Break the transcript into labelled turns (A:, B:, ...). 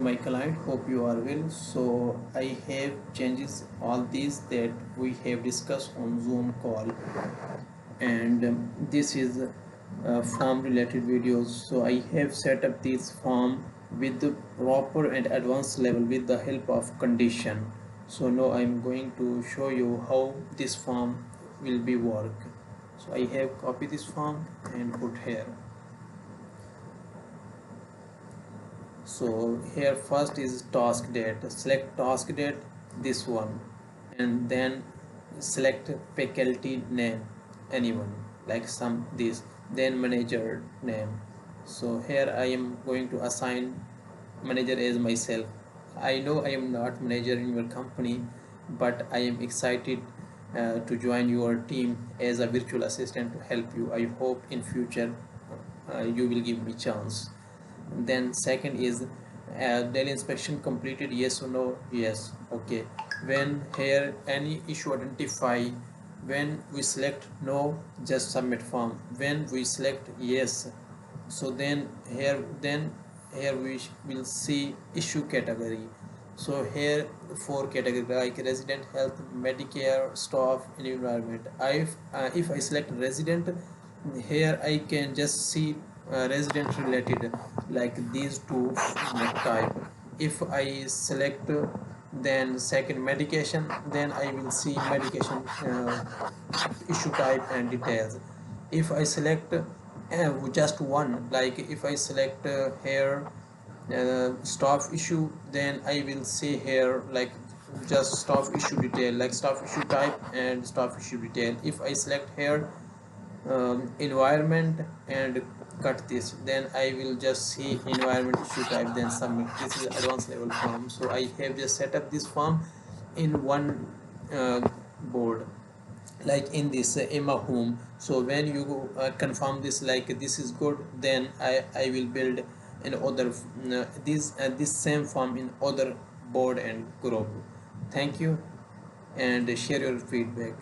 A: My client, hope you are well. So I have changes all these that we have discussed on Zoom call, and this is form related videos. So I have set up this form with the proper and advanced level with the help of condition. So now I'm going to show you how this form will be work. So I have copied this form and put here. So here first is task date. Select task date, this one, and then select faculty name, anyone, like some this, then manager name. So here I am going to assign manager as myself. I know I am not manager in your company, but I am excited to join your team as a virtual assistant to help you. I hope in future you will give me chance. Then second is daily inspection completed, yes or no. Yes, okay. When here any issue identify, when we select no, just submit form. When we select yes, so then here we will see issue category. So here four category like resident, health, medicare, staff, and environment. If I select resident, here I can just see resident related, like these two type. If I select then second medication, then I will see medication issue type and details. If I select just one, like if I select here staff issue, then I will see here like just staff issue detail, like staff issue type and staff issue detail. If I select here environment and cut this, then I will just see environment issue type, then submit. This is advanced level form. So I have just set up this form in one board, like in this Emma home. So when you confirm this, like this is good, then I will build an other this same form in other board and group. Thank you, and share your feedback.